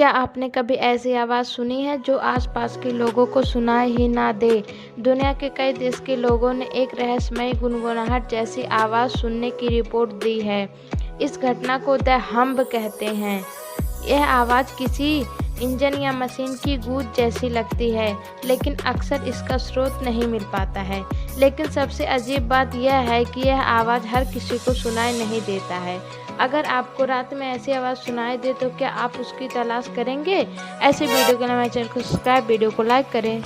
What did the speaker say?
क्या आपने कभी ऐसी आवाज़ सुनी है जो आसपास के लोगों को सुनाई ही ना दे? दुनिया के कई देश के लोगों ने एक रहस्यमय गुनगुनाहट जैसी आवाज़ सुनने की रिपोर्ट दी है। इस घटना को द हम्ब कहते हैं। यह आवाज़ किसी इंजन या मशीन की गूंज जैसी लगती है, लेकिन अक्सर इसका स्रोत नहीं मिल पाता है। लेकिन सबसे अजीब बात यह है कि यह आवाज़ हर किसी को सुनाई नहीं देता है। अगर आपको रात में ऐसी आवाज़ सुनाई दे तो क्या आप उसकी तलाश करेंगे? ऐसे वीडियो के लिए हमारे चैनल को सब्सक्राइब, वीडियो को लाइक करें।